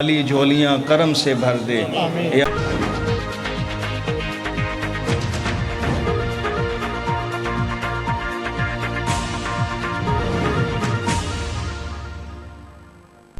خالی جھولیاں کرم سے بھر دے۔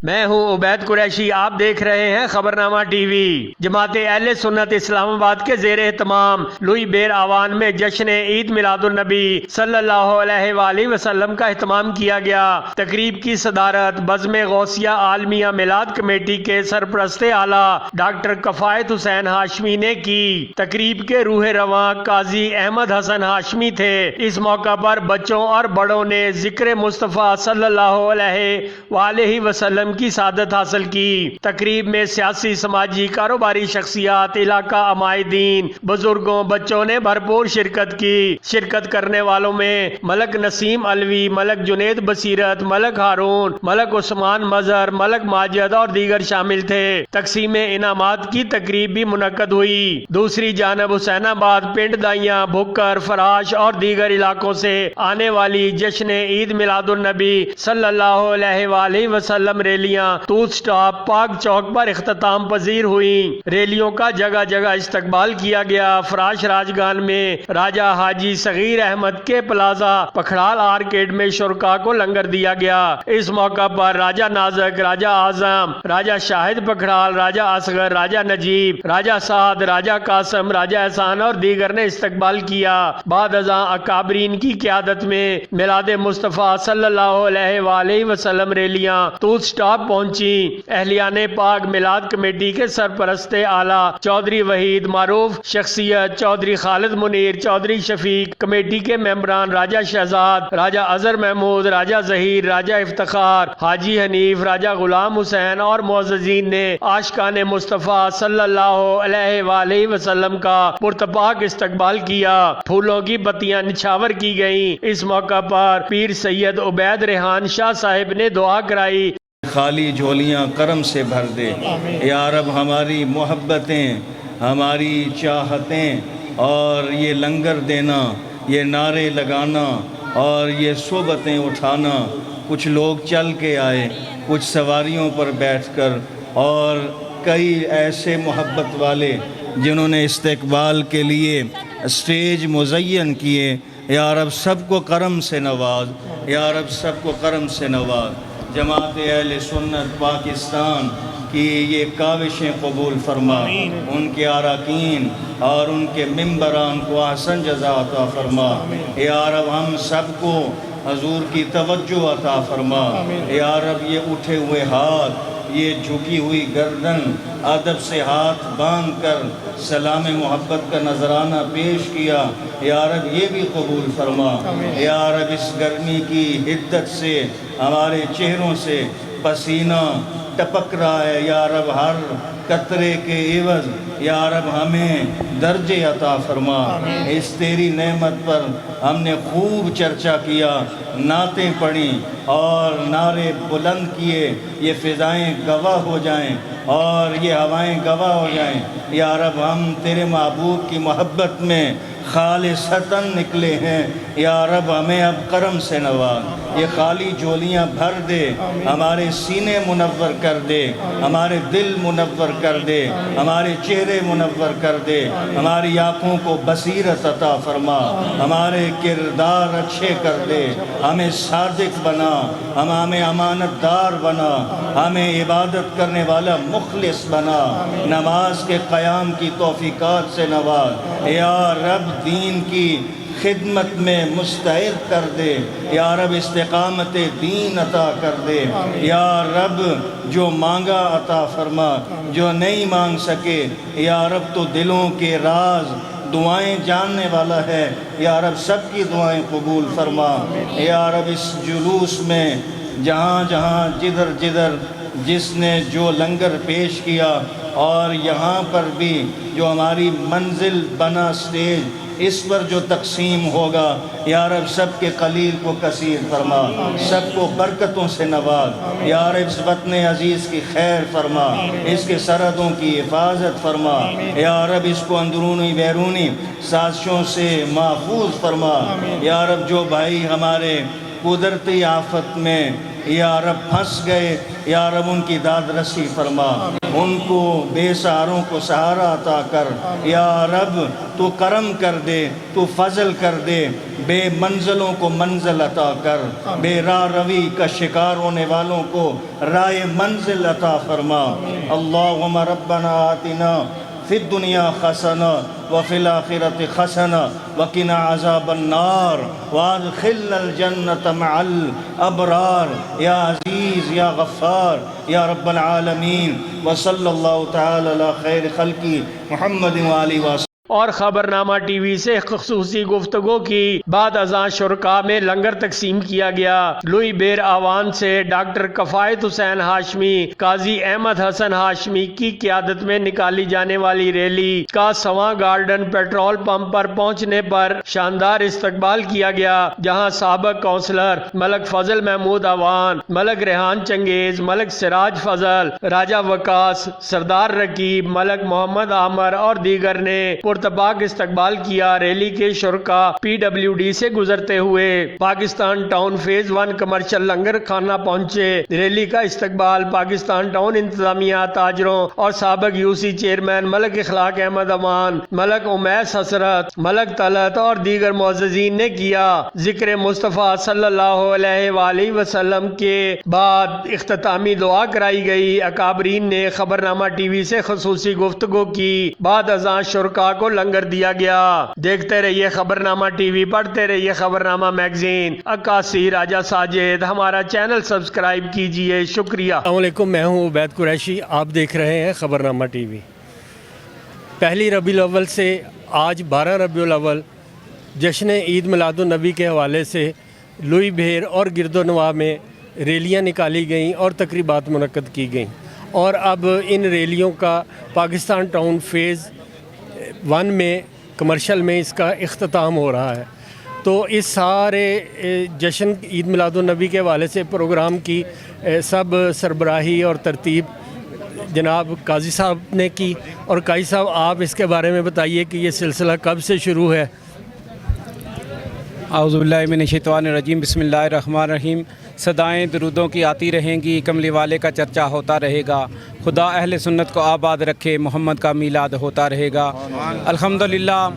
میں ہوں عبید قریشی، آپ دیکھ رہے ہیں خبرنامہ ٹی وی۔ جماعت اہل سنت اسلام آباد کے زیر اہتمام لوئی بیر آوان میں جشن عید میلاد النبی صلی اللہ علیہ وآلہ وسلم کا اہتمام کیا گیا۔ تقریب کی صدارت بزم غوثیہ عالمیہ میلاد کمیٹی کے سرپرست اعلیٰ ڈاکٹر کفایت حسین ہاشمی نے کی۔ تقریب کے روح رواں قاضی احمد حسن ہاشمی تھے۔ اس موقع پر بچوں اور بڑوں نے ذکر مصطفیٰ صلی اللہ علیہ وآلہ وسلم کی سعادت حاصل کی۔ تقریب میں سیاسی، سماجی، کاروباری شخصیات، علاقہ عمائدین، بزرگوں، بچوں نے بھرپور شرکت کی۔ شرکت کرنے والوں میں ملک نسیم علوی، ملک جنید بصیرت، ملک ہارون، ملک عثمان مظہر، ملک ماجد اور دیگر شامل تھے۔ تقسیم انعامات کی تقریب بھی منعقد ہوئی۔ دوسری جانب حسین آباد، پنڈ دائیاں، بھکر، فراش اور دیگر علاقوں سے آنے والی جشن عید میلاد النبی صلی اللہ علیہ وآلہ وسلم ریلیاں توت سٹاپ پاک چوک پر اختتام پذیر ہوئیں۔ ریلیوں کا جگہ جگہ استقبال کیا گیا۔ فراش راجگان میں راجہ حاجی صغیر احمد کے پلازا پکھڑال آرکیڈ میں شرکاء کو لنگر دیا گیا۔ اس موقع پر راجہ نازک، راجہ اعظم، راجہ شاہد پکھڑال، راجہ اصغر، راجہ نجیب، راجہ سعد، راجہ قاسم، راجہ احسان اور دیگر نے استقبال کیا۔ بعد ازاں اکابرین کی قیادت میں میلاد مصطفیٰ صلی اللہ علیہ وآلہ وسلم ریلیاں توت سٹاپ پہنچی۔ اہلیان پاک میلاد کمیٹی کے سرپرست اعلیٰ چودھری وحید، معروف شخصیت چودھری خالد منیر، چودھری شفیق، کمیٹی کے ممبران راجہ شہزاد، راجہ اظہر محمود، راجہ ظہیر، راجہ افتخار، حاجی حنیف، راجہ غلام حسین اور معززین نے عاشقان مصطفیٰ صلی اللہ علیہ وآلہ وسلم کا پرتپاک استقبال کیا۔ پھولوں کی بتیاں نچھاور کی گئیں۔ اس موقع پر پیر سید عبید ریحان شاہ صاحب نے دعا کرائی۔ خالی جھولیاں کرم سے بھر دے۔ یا رب ہماری محبتیں، ہماری چاہتیں اور یہ لنگر دینا، یہ نعرے لگانا اور یہ صحبتیں اٹھانا، کچھ لوگ چل کے آئے، کچھ سواریوں پر بیٹھ کر، اور کئی ایسے محبت والے جنہوں نے استقبال کے لیے اسٹیج مزین کیے۔ یا رب سب کو کرم سے نواز، یا رب سب کو کرم سے نواز۔ جماعت اہل سنت پاکستان کی یہ کاوشیں قبول فرما، ان کے اراکین اور ان کے ممبران کو احسن جزا عطا فرما۔ یا رب ہم سب کو حضور کی توجہ عطا فرما۔ یا رب یہ اٹھے ہوئے ہاتھ، یہ جھکی ہوئی گردن، ادب سے ہاتھ باندھ کر سلام محبت کا نذرانہ پیش کیا، یا رب یہ بھی قبول فرما۔ یا رب اس گرمی کی حدت سے ہمارے چہروں سے پسینہ ٹپک رہا ہے، یا رب ہر قطرے کے عوض یا رب ہمیں درجے عطا فرما۔ اس تیری نعمت پر ہم نے خوب چرچا کیا، نعتیں پڑھیں اور نعرے بلند کیے، یہ فضائیں گواہ ہو جائیں اور یہ ہوائیں گواہ ہو جائیں۔ یا رب ہم تیرے محبوب کی محبت میں خالصتاً نکلے ہیں، یا رب ہمیں اب کرم سے نواز۔ یہ خالی جھولیاں بھر دے، ہمارے سینے منور کر دے، ہمارے دل منور کر دے، ہمارے چہرے منور کر دے، ہماری آنکھوں کو بصیرت عطا فرما، ہمارے کردار اچھے کر دے، ہمیں صادق بنا، ہمیں امانت دار بنا، ہمیں عبادت کرنے والا مخلص بنا، نماز کے قیام کی توفیقات سے نواز۔ یا رب دین کی خدمت میں مستعد کر دے، یا رب استقامت دین عطا کر دے۔ یا رب جو مانگا عطا فرما، جو نہیں مانگ سکے یا رب تو دلوں کے راز دعائیں جاننے والا ہے، یا رب سب کی دعائیں قبول فرما۔ یا رب اس جلوس میں جہاں جہاں جدھر جدھر جس نے جو لنگر پیش کیا، اور یہاں پر بھی جو ہماری منزل بنا اسٹیج، اس پر جو تقسیم ہوگا، یا رب سب کے قلیل کو کثیر فرما، سب کو برکتوں سے نواز۔ یا رب اس وطن عزیز کی خیر فرما، اس کے سرحدوں کی حفاظت فرما، یا رب اس کو اندرونی بیرونی سازشوں سے محفوظ فرما۔ یا رب جو بھائی ہمارے قدرتی آفت میں یا رب پھنس گئے، یا رب ان کی داد رسی فرما، ان کو بے سہاروں کو سہارا عطا کر، یا رب تو کرم کر دے، تو فضل کر دے، بے منزلوں کو منزل عطا کر، بے راہ روی کا شکار ہونے والوں کو رائے منزل عطا فرما۔ اللہم ربنا آتنا فی الدنیا حسنہ وفی الآخرۃ حسنہ وقنا عذاب النار وادخلنا الجنۃ مع الابرار یا عزیز یا غفار یا رب العالمین، وصلی اللہ تعالی علی خیر خلقی محمد وآلہ وسلم۔ اور خبرنامہ ٹی وی سے خصوصی گفتگو کی بعد ازاں شرکاء میں لنگر تقسیم کیا گیا۔ لوئی بیر آوان سے ڈاکٹر کفایت حسین ہاشمی، قاضی احمد حسن ہاشمی کی قیادت میں نکالی جانے والی ریلی کا سواں گارڈن پیٹرول پمپ پر پہنچنے پر شاندار استقبال کیا گیا، جہاں سابق کونسلر ملک فضل محمود آوان، ملک ریحان چنگیز، ملک سراج فضل، راجہ وکاس، سردار رقیب، ملک محمد عامر اور دیگر نے پرتپاک استقبال کیا۔ ریلی کے شرکاء پی ڈبلیو ڈی سے گزرتے ہوئے پاکستان ٹاؤن فیز 1 کمرشل لنگر خانہ پہنچے۔ ریلی کا استقبال پاکستان ٹاؤن انتظامیہ، تاجروں اور سابق یو سی چیئرمین ملک اخلاق احمد امان، ملک امیس حسرت، ملک طلعت اور دیگر معززین نے کیا۔ ذکر مصطفیٰ صلی اللہ علیہ وآلہ وسلم کے بعد اختتامی دعا کرائی گئی۔ اکابرین نے خبرنامہ ٹی وی سے خصوصی گفتگو کی۔ بعد ازاں شرکاء کو لنگر دیا گیا۔ دیکھتے رہیے خبرنامہ ٹی وی، پڑھتے رہیے خبرنامہ میگزین۔ عکاسی راجہ ساجد، ہمارا چینل سبسکرائب کیجئے، شکریہ۔ السلام علیکم، میں ہوں عبید قریشی، آپ دیکھ رہے ہیں خبرنامہ ٹی وی۔ پہلی ربیع الاول سے آج 12 ربیع الاول جشن عید میلاد النبی کے حوالے سے لوئی بھیر اور گرد و نواح میں ریلیاں نکالی گئیں اور تقریبات منعقد کی گئیں، اور اب ان ریلیوں کا پاکستان ٹاؤن فیز 1 میں کمرشل میں اس کا اختتام ہو رہا ہے۔ تو اس سارے جشن عید میلاد النبی کے حوالے سے پروگرام کی سب سربراہی اور ترتیب جناب قاضی صاحب نے کی۔ اور قاضی صاحب، آپ اس کے بارے میں بتائیے کہ یہ سلسلہ کب سے شروع ہے؟ اعوذ باللہ من الشیطان الرجیم، بسم اللہ الرحمن الرحیم۔ صدائیں درودوں کی آتی رہیں گی، کملی والے کا چرچا ہوتا رہے گا، خدا اہل سنت کو آباد رکھے، محمد کا میلاد ہوتا رہے گا۔ الحمدللہ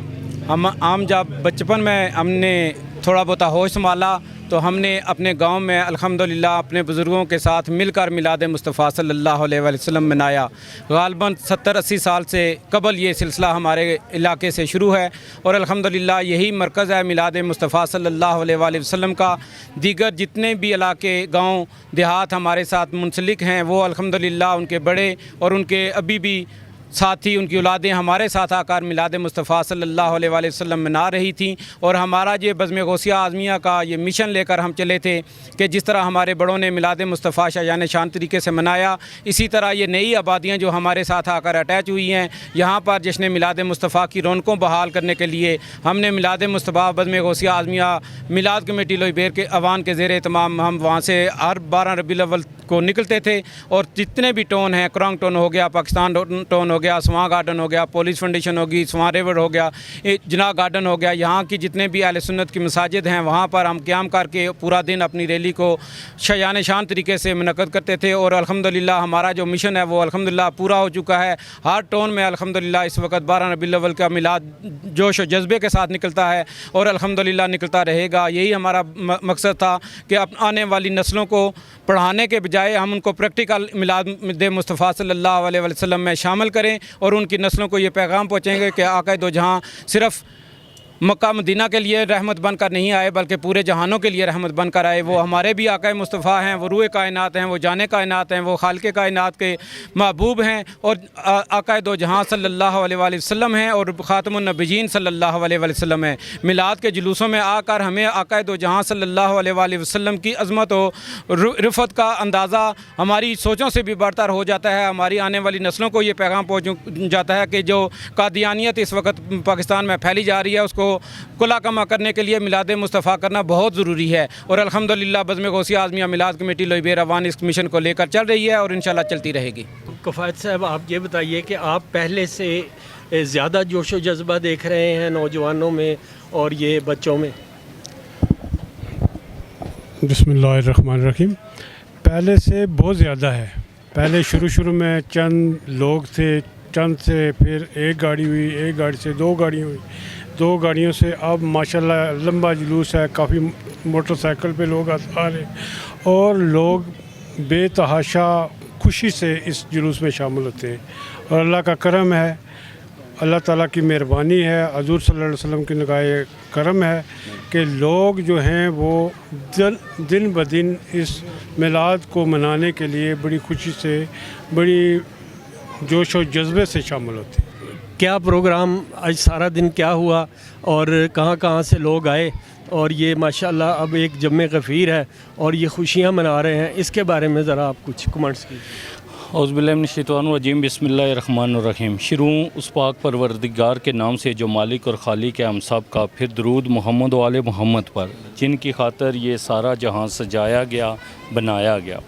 ہم عام جب بچپن میں ہم نے تھوڑا بہت ہوش سنبھالا تو ہم نے اپنے گاؤں میں الحمدللہ اپنے بزرگوں کے ساتھ مل کر میلاد مصطفیٰ صلی اللہ علیہ وسلم منایا۔ غالباً 70-80 سال سے قبل یہ سلسلہ ہمارے علاقے سے شروع ہے، اور الحمدللہ یہی مرکز ہے میلاد مصطفیٰ صلی اللہ علیہ وسلم کا۔ دیگر جتنے بھی علاقے، گاؤں دیہات ہمارے ساتھ منسلک ہیں، وہ الحمدللہ ان کے بڑے اور ان کے ابھی بھی ساتھی، ان کی اولادیں ہمارے ساتھ آ کر میلاد مصطفیٰ صلی اللہ علیہ وسلم منا رہی تھیں۔ اور ہمارا یہ بزم غوثیہ اعظمیہ کا یہ مشن لے کر ہم چلے تھے کہ جس طرح ہمارے بڑوں نے میلاد مصطفیٰ شایان شان طریقے سے منایا، اسی طرح یہ نئی آبادیاں جو ہمارے ساتھ آ کر اٹیچ ہوئی ہیں، یہاں پر جشن میلاد مصطفیٰ کی رونقوں بحال کرنے کے لیے ہم نے میلاد مصطفیٰ بزم غوثیہ اعظمیہ میلاد کمیٹی لوئی بیر کے عوان کے زیر اہتمام ہم وہاں سے ہر 12 ربیع الاول کو نکلتے تھے، اور جتنے بھی ٹون ہیں، کرانگ ٹون ہو گیا، پاکستان ٹون ہو گیا، سواں گارڈن ہو گیا، پولیس فاؤنڈیشن ہوگی، سواں ریور ہو گیا، جناح گارڈن ہو گیا، یہاں کی جتنے بھی اہل سنت کی مساجد ہیں وہاں پر ہم قیام کر کے پورا دن اپنی ریلی کو شایان شان طریقے سے منعقد کرتے تھے۔ اور الحمدللہ ہمارا جو مشن ہے وہ الحمدللہ پورا ہو چکا ہے۔ ہر ٹون میں الحمدللہ اس وقت 12 ربیع الاول کا میلاد جوش و جذبے کے ساتھ نکلتا ہے، اور الحمدللہ نکلتا رہے گا۔ یہی ہمارا مقصد تھا کہ آنے والی نسلوں کو پڑھانے کے بجائے ہم ان کو پریکٹیکل میلاد مصطفیٰ صلی اللہ علیہ وسلم میں شامل کریں، اور ان کی نسلوں کو یہ پیغام پہنچیں گے کہ آقا دو جہاں صرف مکہ مدینہ کے لیے رحمت بن کر نہیں آئے بلکہ پورے جہانوں کے لیے رحمت بن کر آئے۔ وہ ہمارے بھی آقا مصطفیٰ ہیں، وہ روح کائنات ہیں، وہ جان کائنات ہیں، وہ خالق کائنات کے محبوب ہیں، اور آقا دو جہاں صلی اللہ علیہ وسلم ہیں، اور خاتم النبیین صلی اللہ علیہ وسلم ہیں۔ میلاد کے جلوسوں میں آ کر ہمیں آقا دو جہاں صلی اللہ علیہ وسلم کی عظمت و رفعت کا اندازہ ہماری سوچوں سے بھی برتر ہو جاتا ہے۔ ہماری آنے والی نسلوں کو یہ پیغام پہنچ جاتا ہے کہ جو قادیانیت اس وقت پاکستان میں پھیلی جا رہی ہے اس کو کلا کما کرنے کے لیے میلاد مصطفیٰ کرنا بہت ضروری ہے، اور الحمدللہ بزم غوثیہ اعظمیہ میلاد کمیٹی لوئی بیر عوان اس مشن کو لے کر چل رہی ہے، اور انشاءاللہ چلتی رہے گی۔ کفایت صاحب، آپ یہ بتائیے کہ آپ پہلے سے زیادہ جوش و جذبہ دیکھ رہے ہیں نوجوانوں میں اور یہ بچوں میں؟ بسم اللہ الرحمن الرحیم۔ پہلے سے بہت زیادہ ہے. پہلے شروع میں چند لوگ تھے، چند سے پھر ایک گاڑی ہوئی، ایک گاڑی سے دو گاڑی ہوئی، دو گاڑیوں سے اب ماشاءاللہ لمبا جلوس ہے. کافی موٹر سائیکل پہ لوگ آ رہے اور لوگ بے تحاشا خوشی سے اس جلوس میں شامل ہوتے ہیں. اور اللہ کا کرم ہے، اللہ تعالیٰ کی مہربانی ہے، حضور صلی اللہ علیہ وسلم کی نگاہ کرم ہے کہ لوگ جو ہیں وہ دن بدن اس میلاد کو منانے کے لیے بڑی خوشی سے، بڑی جوش و جذبے سے شامل ہوتے ہیں. کیا پروگرام آج سارا دن کیا ہوا اور کہاں کہاں سے لوگ آئے، اور یہ ماشاءاللہ اب ایک جمع غفیر ہے اور یہ خوشیاں منا رہے ہیں، اس کے بارے میں ذرا آپ کچھ کمنٹس کیجیے. اعوذ باللہ من الشیطان الرجیم، بسم اللہ الرحمن الرحیم. شروع اس پاک پروردگار کے نام سے جو مالک اور خالق ہے ہم سب کا، پھر درود محمد و آل محمد پر، جن کی خاطر یہ سارا جہاں سجایا گیا، بنایا گیا.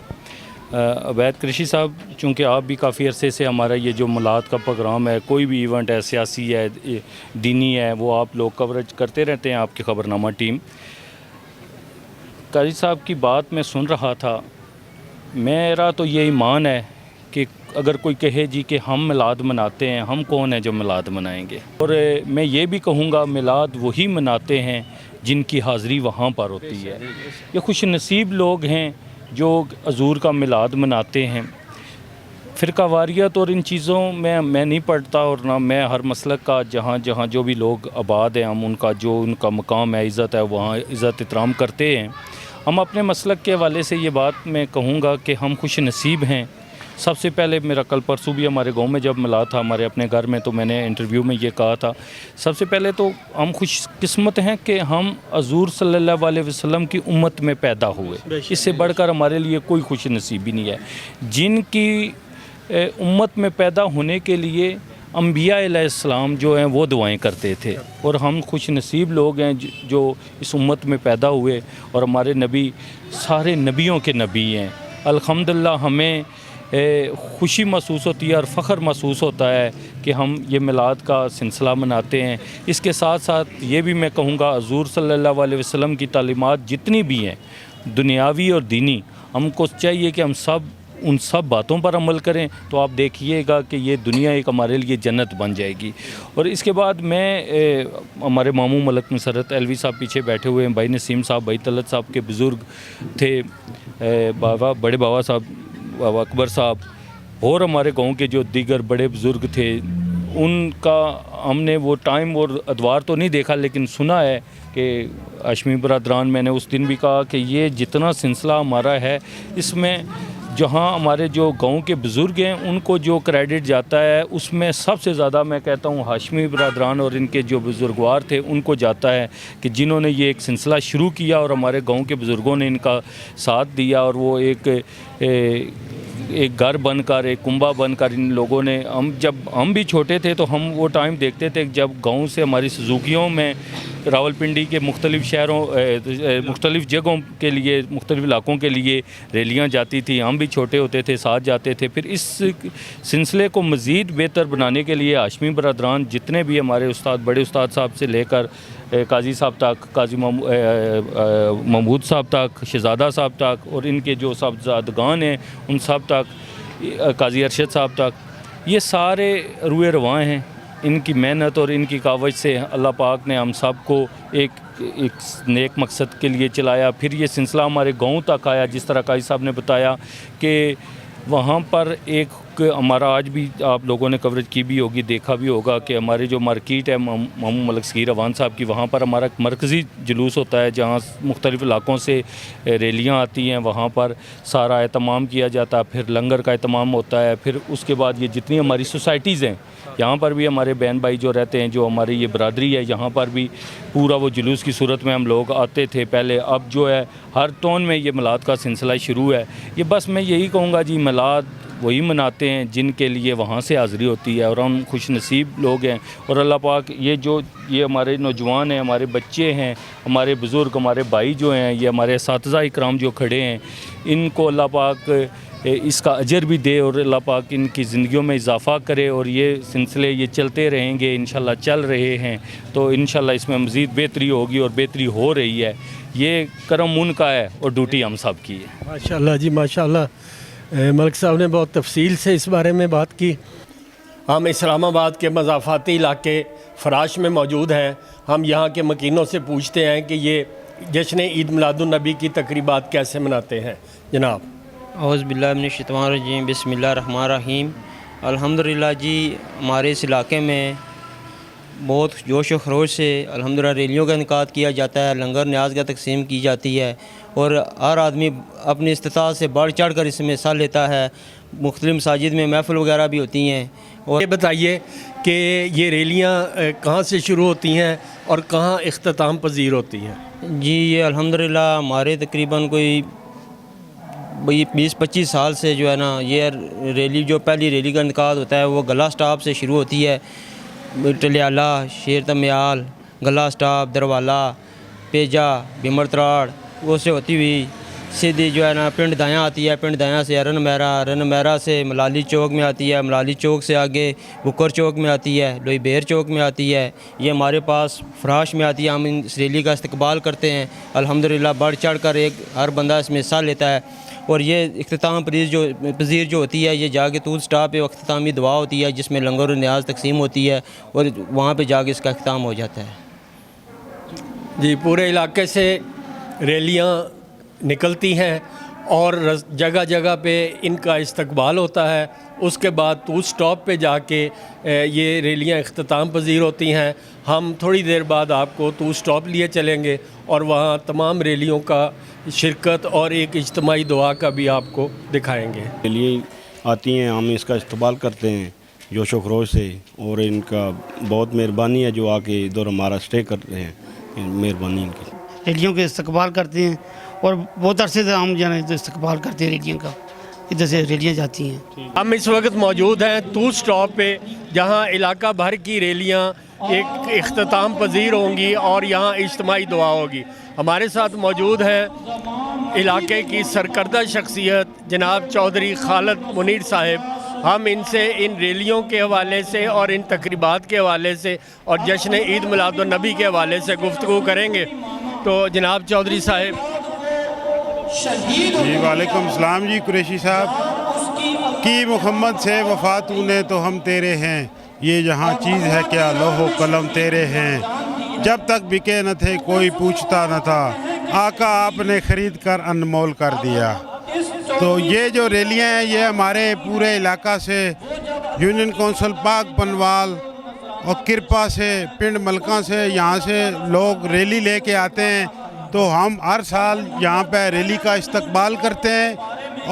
عبید قریشی صاحب، چونکہ آپ بھی کافی عرصے سے ہمارا یہ جو میلاد کا پروگرام ہے، کوئی بھی ایونٹ ہے، سیاسی ہے، دینی ہے، وہ آپ لوگ کوریج کرتے رہتے ہیں، آپ کی خبرنامہ ٹیم. قاضی صاحب کی بات میں سن رہا تھا، میرا تو یہ ایمان ہے کہ اگر کوئی کہے جی کہ ہم میلاد مناتے ہیں، ہم کون ہیں جو میلاد منائیں گے؟ اور میں یہ بھی کہوں گا میلاد وہی مناتے ہیں جن کی حاضری وہاں پر ہوتی ہے. یہ خوش نصیب لوگ ہیں جو حضور کا میلاد مناتے ہیں. فرقہ واریت اور ان چیزوں میں نہیں پڑھتا، اور نہ میں ہر مسلک کا جہاں جہاں جو بھی لوگ آباد ہیں، ہم ان کا مقام ہے، عزت ہے، وہاں عزت احترام کرتے ہیں. ہم اپنے مسلک کے حوالے سے یہ بات میں کہوں گا کہ ہم خوش نصیب ہیں. سب سے پہلے میرا کل پرسوں بھی ہمارے گاؤں میں جب میلاد تھا ہمارے اپنے گھر میں، تو میں نے انٹرویو میں یہ کہا تھا، سب سے پہلے تو ہم خوش قسمت ہیں کہ ہم حضور صلی اللہ علیہ وسلم کی امت میں پیدا ہوئے. اس سے بڑھ کر ہمارے لیے کوئی خوش نصیبی نہیں ہے. جن کی امت میں پیدا ہونے کے لیے انبیاء علیہ السلام جو ہیں وہ دعائیں کرتے تھے، اور ہم خوش نصیب لوگ ہیں جو اس امت میں پیدا ہوئے. اور ہمارے نبی سارے نبیوں کے نبی ہیں. الحمدللہ ہمیں خوشی محسوس ہوتی ہے اور فخر محسوس ہوتا ہے کہ ہم یہ میلاد کا سلسلہ مناتے ہیں. اس کے ساتھ ساتھ یہ بھی میں کہوں گا، حضور صلی اللہ علیہ وسلم کی تعلیمات جتنی بھی ہیں دنیاوی اور دینی، ہم کو چاہیے کہ ہم ان سب باتوں پر عمل کریں، تو آپ دیکھیے گا کہ یہ دنیا ایک ہمارے لیے جنت بن جائے گی. اور اس کے بعد میں ہمارے ماموں ملک مسرت ایلوی صاحب پیچھے بیٹھے ہوئے ہیں، بھائی نسیم صاحب، بھائی طلعت صاحب کے بزرگ تھے، بڑے بابا صاحب، بابا اکبر صاحب، اور ہمارے گاؤں کے جو دیگر بڑے بزرگ تھے، ان کا ہم نے وہ ٹائم اور ادوار تو نہیں دیکھا، لیکن سنا ہے کہ ہاشمی برادران، میں نے اس دن بھی کہا کہ یہ جتنا سلسلہ ہمارا ہے، اس میں جہاں ہمارے جو گاؤں کے بزرگ ہیں ان کو جو کریڈٹ جاتا ہے، اس میں سب سے زیادہ میں کہتا ہوں ہاشمی برادران اور ان کے جو بزرگوار تھے ان کو جاتا ہے، کہ جنہوں نے یہ ایک سلسلہ شروع کیا اور ہمارے گاؤں کے بزرگوں نے ان کا ساتھ دیا. اور وہ ایک گھر بن کر، ایک کنبہ بن کر ان لوگوں نے، جب ہم بھی چھوٹے تھے تو ہم وہ ٹائم دیکھتے تھے جب گاؤں سے ہماری سزوکیوں میں راولپنڈی کے مختلف شہروں، مختلف جگہوں کے لیے، مختلف علاقوں کے لیے ریلیاں جاتی تھیں. ہم بھی چھوٹے ہوتے تھے، ساتھ جاتے تھے. پھر اس سلسلے کو مزید بہتر بنانے کے لیے ہاشمی برادران جتنے بھی ہمارے استاد، بڑے استاد صاحب سے لے کر قاضی صاحب تک، قاضی محمود صاحب تک، شہزادہ صاحب تک، اور ان کے جو صاحبزادگان ہیں ان سب تک، قاضی ارشد صاحب تک، یہ سارے روئے رواں ہیں. ان کی محنت اور ان کی کاوش سے اللہ پاک نے ہم سب کو ایک نیک مقصد کے لیے چلایا. پھر یہ سلسلہ ہمارے گاؤں تک آیا، جس طرح قاضی صاحب نے بتایا کہ وہاں پر ایک ہمارا آج بھی آپ لوگوں نے کوریج کی بھی ہوگی، دیکھا بھی ہوگا کہ ہمارے جو مارکیٹ ہے ماموں ملک صغیر اوان صاحب کی، وہاں پر ہمارا مرکزی جلوس ہوتا ہے جہاں مختلف علاقوں سے ریلیاں آتی ہیں، وہاں پر سارا اہتمام کیا جاتا ہے. پھر لنگر کا اہتمام ہوتا ہے. پھر اس کے بعد یہ جتنی ہماری سوسائٹیز ہیں، یہاں پر بھی ہمارے بہن بھائی جو رہتے ہیں، جو ہماری یہ برادری ہے، یہاں پر بھی پورا وہ جلوس کی صورت میں ہم لوگ آتے تھے پہلے. اب جو ہے ہر ٹون میں یہ میلاد کا سلسلہ شروع ہے. یہ بس میں یہی کہوں گا جی، میلاد وہی مناتے ہیں جن کے لیے وہاں سے حاضری ہوتی ہے، اور ہم خوش نصیب لوگ ہیں. اور اللہ پاک یہ ہمارے نوجوان ہیں، ہمارے بچے ہیں، ہمارے بزرگ، ہمارے بھائی جو ہیں، یہ ہمارے اساتذہ اکرام جو کھڑے ہیں، ان کو اللہ پاک اس کا اجر بھی دے اور اللہ پاک ان کی زندگیوں میں اضافہ کرے. اور یہ سلسلے یہ چلتے رہیں گے، انشاءاللہ چل رہے ہیں، تو انشاءاللہ اس میں مزید بہتری ہوگی اور بہتری ہو رہی ہے. یہ کرم ان کا ہے اور ڈیوٹی ہم سب کی ہے۔ ماشاءاللہ جی ماشاءاللہ، ملک صاحب نے بہت تفصیل سے اس بارے میں بات کی۔ ہم اسلام آباد کے مضافاتی علاقے فراش میں موجود ہیں۔ ہم یہاں کے مکینوں سے پوچھتے ہیں کہ یہ جشن عید میلاد النبی کی تقریبات کیسے مناتے ہیں جناب۔ اعوذ باللہ من الشیطان الرجیم، بسم اللہ الرحمن الرحیم۔ الحمدللہ جی، ہمارے اس علاقے میں بہت جوش و خروش سے الحمدللہ ریلیوں کا انعقاد کیا جاتا ہے، لنگر نیاز کا تقسیم کی جاتی ہے، اور ہر آدمی اپنی استطاعت سے بڑھ چڑھ کر اس میں حصہ لیتا ہے۔ مختلف مساجد میں محفل وغیرہ بھی ہوتی ہیں۔ اور یہ بتائیے کہ یہ ریلیاں کہاں سے شروع ہوتی ہیں اور کہاں اختتام پذیر ہوتی ہیں؟ جی، یہ الحمدللہ ہمارے تقریباً کوئی 20-25 سال سے جو ہے نا، یہ ریلی جو پہلی ریلی کا انعقاد ہوتا ہے وہ گلا سٹاپ سے شروع ہوتی ہے۔ ٹلیالہ، شیر تمیال، گلا سٹاپ، دروالا، پیجا، بیمر تراڑ، وہ سے ہوتی ہوئی سیدھی جو ہے نا پنڈ دایاں آتی ہے، پنڈ دایاں سے رن میرا سے ملالی چوک میں آتی ہے، ملالی چوک سے آگے بکر چوک میں آتی ہے، لوئی بیر چوک میں آتی ہے، یہ ہمارے پاس فراش میں آتی ہے۔ ہم اس ریلی کا استقبال کرتے ہیں الحمدللہ، بڑھ چڑھ کر ہر بندہ اس میں حصہ لیتا ہے۔ اور یہ اختتام پذیر جو ہوتی ہے، یہ جا کے طول سٹاپ پہ اختتامی دعا ہوتی ہے جس میں لنگر و نیاز تقسیم ہوتی ہے، اور وہاں پہ جا کے اس کا اختتام ہو جاتا ہے۔ جی، پورے علاقے سے ریلیاں نکلتی ہیں اور جگہ جگہ پہ ان کا استقبال ہوتا ہے۔ اس کے بعد طول سٹاپ پہ جا کے یہ ریلیاں اختتام پذیر ہوتی ہیں۔ ہم تھوڑی دیر بعد آپ کو طول سٹاپ لیے چلیں گے اور وہاں تمام ریلیوں کا شرکت اور ایک اجتماعی دعا کا بھی آپ کو دکھائیں گے۔ ریلیاں آتی ہیں، ہم اس کا استقبال کرتے ہیں جوش و خروش سے، اور ان کا بہت مہربانی ہے جو آ کے ادھر ہمارا اسٹے کرتے ہیں، مہربانی ان کی۔ ریلیوں کے استقبال کرتے ہیں اور بہت عرصے سے ہم جو ہے استقبال کرتے ہیں ریلیوں کا، ادھر سے ریلیاں جاتی ہیں۔ ہم اس وقت موجود ہیں طول سٹاپ پہ، جہاں علاقہ بھر کی ریلیاں ایک اختتام پذیر ہوں گی اور یہاں اجتماعی دعا ہوگی۔ ہمارے ساتھ موجود ہیں علاقے کی سرکردہ شخصیت جناب چودھری خالد منیر صاحب۔ ہم ان سے ان ریلیوں کے حوالے سے اور ان تقریبات کے حوالے سے اور جشن عید میلاد النبی کے حوالے سے گفتگو کریں گے۔ تو جناب چودھری صاحب۔ جی وعلیکم السلام جی قریشی صاحب کی محمد سے وفات نے تو ہم تیرے ہیں، یہ جہاں چیز ہے کیا لوح و قلم تیرے ہیں، جب تک بکے نہ تھے کوئی پوچھتا نہ تھا، آقا آپ نے خرید کر انمول کر دیا۔ تو یہ جو ریلیاں ہیں یہ ہمارے پورے علاقہ سے یونین کونسل پاک پنوال اور کرپا سے پنڈ ملکہ سے یہاں سے لوگ ریلی لے کے آتے ہیں، تو ہم ہر سال یہاں پہ ریلی کا استقبال کرتے ہیں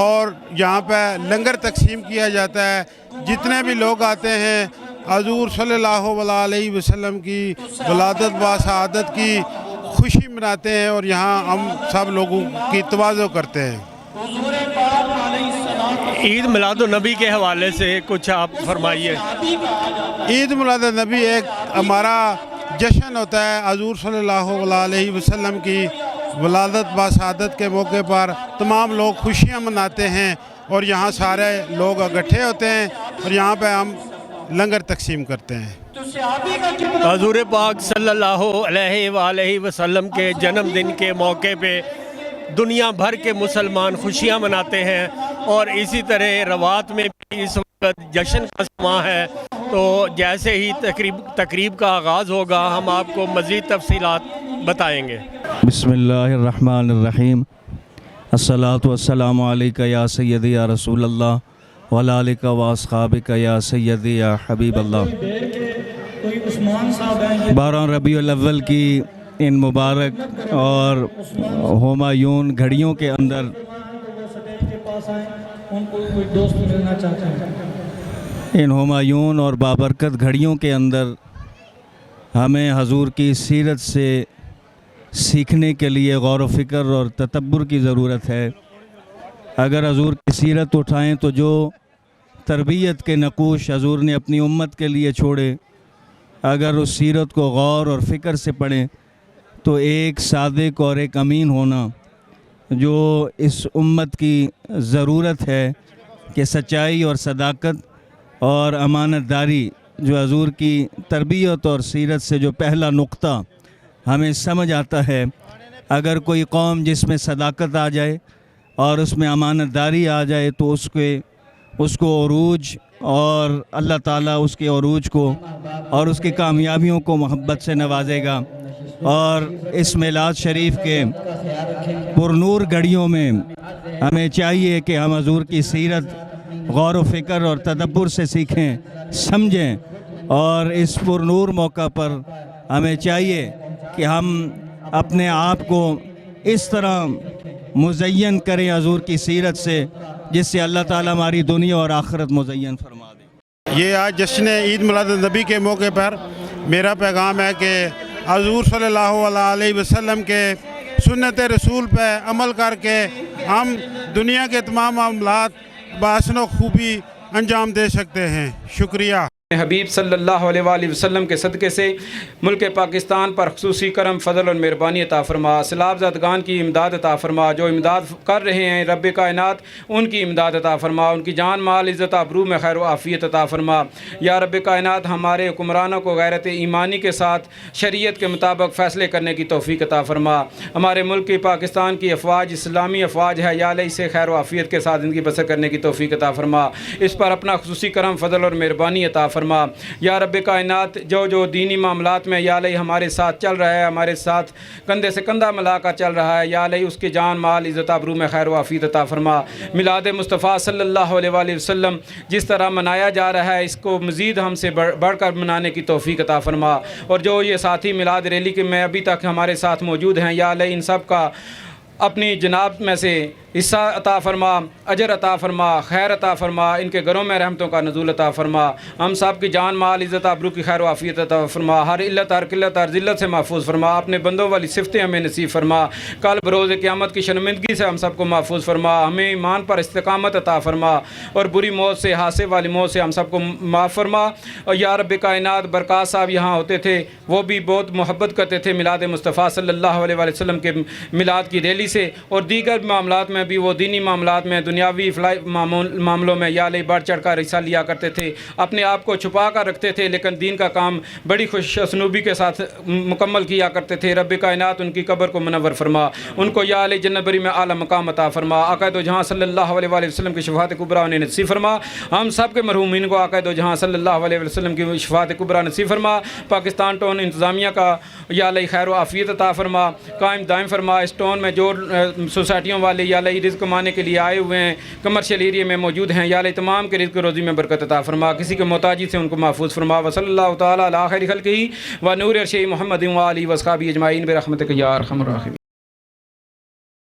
اور یہاں پہ لنگر تقسیم کیا جاتا ہے۔ جتنے بھی لوگ آتے ہیں حضور صلی اللہ علیہ وسلم کی ولادت و سعادت کی خوشی مناتے ہیں اور یہاں ہم سب لوگوں کی تواضع کرتے ہیں۔ عید میلاد النبی کے حوالے سے کچھ آپ فرمائیے۔ عید میلاد النبی ایک ہمارا جشن ہوتا ہے، حضور صلی اللہ علیہ وسلم کی ولادت و سعادت کے موقع پر تمام لوگ خوشیاں مناتے ہیں اور یہاں سارے لوگ اکٹھے ہوتے ہیں اور یہاں پہ ہم لنگر تقسیم کرتے ہیں۔ حضور پاک صلی اللہ علیہ وآلہ وسلم کے جنم دن کے موقع پہ دنیا بھر کے مسلمان خوشیاں مناتے ہیں، اور اسی طرح روات میں بھی اس وقت جشن کا سماں ہے۔ تو جیسے ہی تقریب کا آغاز ہوگا ہم آپ کو مزید تفصیلات بتائیں گے۔ بسم اللہ الرحمن الرحیم، الصلاۃ والسلام علیکہ یا سیدی یا رسول اللہ وعلی آلکہ و اصحابکہ یا سیدی یا حبیب اللہ۔ 12 ربیع الاول کی ان مبارک اور ہمایون گھڑیوں کے اندر ان ہمایون اور بابرکت گھڑیوں کے اندر ہمیں حضور کی سیرت سے سیکھنے کے لیے غور و فکر اور تدبر کی ضرورت ہے۔ اگر حضور کی سیرت اٹھائیں تو جو تربیت کے نقوش حضور نے اپنی امت کے لیے چھوڑے، اگر اس سیرت کو غور اور فکر سے پڑھیں تو ایک صادق اور ایک امین ہونا جو اس امت کی ضرورت ہے کہ سچائی اور صداقت اور امانت داری جو حضور کی تربیت اور سیرت سے جو پہلا نقطہ ہمیں سمجھ آتا ہے، اگر کوئی قوم جس میں صداقت آ جائے اور اس میں امانت داری آ جائے تو اس کو عروج، اور اللہ تعالیٰ اس کے عروج کو اور اس کی کامیابیوں کو محبت سے نوازے گا۔ اور اس میلاد شریف کے پرنور گھڑیوں میں ہمیں چاہیے کہ ہم حضور کی سیرت غور و فکر اور تدبر سے سیکھیں، سمجھیں، اور اس پرنور موقع پر ہمیں چاہیے کہ ہم اپنے آپ کو اس طرح مزین کریں حضور کی سیرت سے جس سے اللہ تعالیٰ ہماری دنیا اور آخرت مزین فرما دے۔ یہ آج جشن عید میلاد النبی کے موقع پر میرا پیغام ہے کہ حضور صلی اللہ علیہ وسلم کے سنت رسول پہ عمل کر کے ہم دنیا کے تمام معاملات بحسن و خوبی انجام دے سکتے ہیں۔ شکریہ۔ حبیب صلی اللہ علیہ وآلہ وسلم کے صدقے سے ملک پاکستان پر خصوصی کرم، فضل اور مہربانی عطا فرما۔ سیلاب زدگان کی امداد عطا فرما، جو امداد کر رہے ہیں رب کائنات ان کی امداد عطا فرما، ان کی جان مال عزت آبرو میں خیر و عافیت عطا فرما۔ یا رب کائنات ہمارے حکمرانوں کو غیرت ایمانی کے ساتھ شریعت کے مطابق فیصلے کرنے کی توفیق عطا فرما۔ ہمارے ملک کی پاکستان کی افواج اسلامی افواج ہے، یا اللہ اسے خیر و عافیت کے ساتھ زندگی بسر کرنے کی توفیق عطا فرما۔ اس پر اپنا خصوصی کرم، فضل اور مہربانی عطا فرما۔ یا رب کائنات جو دینی معاملات میں یا اللہ ہمارے ساتھ چل رہا ہے، ہمارے ساتھ کندھے سے کندھا ملا کر چل رہا ہے، یا اللہ اس کے جان مال عزت آبرو میں خیر و عافیت عطا فرما۔ میلاد مصطفیٰ صلی اللہ علیہ وآلہ وسلم جس طرح منایا جا رہا ہے اس کو مزید ہم سے بڑھ کر منانے کی توفیق عطا فرما۔ اور جو یہ ساتھی میلاد ریلی کے میں ابھی تک ہمارے ساتھ موجود ہیں، یا اللہ ان سب کا اپنی جناب میں سے حصہ عطا فرما، اجر عطا فرما، خیر عطا فرما، ان کے گھروں میں رحمتوں کا نزول عطا فرما۔ ہم سب کی جان مال عزت آبرو کی خیر و عافیت عطا فرما، ہر علت ہر قلت ہر ذلت سے محفوظ فرما، اپنے بندوں والی صفتیں ہمیں نصیب فرما، کل بروز قیامت کی شرمندگی سے ہم سب کو محفوظ فرما، ہمیں ایمان پر استقامت عطا فرما، اور بری موت سے، حادثے والی موت سے ہم سب کو معاف فرما۔ اور یا رب کائنات برکات صاحب یہاں ہوتے تھے، وہ بھی بہت محبت کرتے تھے میلاد مصطفیٰ صلی اللہ علیہ وآلہ وسلم کے میلاد کی ریلی سے، اور دیگر معاملات میں بھی وہ دینی معاملات میں، دنیاوی معاملوں میں یا اللہ بڑھ چڑھ کر حصہ لیا کرتے تھے، اپنے آپ کو چھپا کر رکھتے تھے، لیکن دین کا کام بڑی خوش اسنوبی کے ساتھ مکمل کیا کرتے تھے۔ رب کائنات ان کی قبر کو منور فرما، ان کو یا اللہ جنت بری میں اعلیٰ مقام عطا فرما، آقا دو جہاں صلی اللہ علیہ وآلہ وسلم کی شفاعت کبریٰ انہیں نصیب فرما۔ ہم سب کے مرحومین کو آقا دو جہاں صلی اللہ علیہ وسلم کی شفاعت کبریٰ نصیب فرما۔ پاکستان ٹون انتظامیہ کا یا اللہ خیر و عافیت عطا فرما، قائم دائم فرما۔ اس ٹون میں جو سوسائٹیوں والے یا اللہ رزق کمانے کے لیے آئے ہوئے ہیں، کمرشل ایریا میں موجود ہیں، یا اللہ تمام کے رزق روزی میں برکت عطا فرما، کسی کے محتاجی سے ان کو محفوظ فرما۔ وصلی اللہ تعالیٰ علی خیر خلقہ و نور عرشہ محمد و آلہ و اصحابہ اجمعین برحمتک یا ارحم الراحمین۔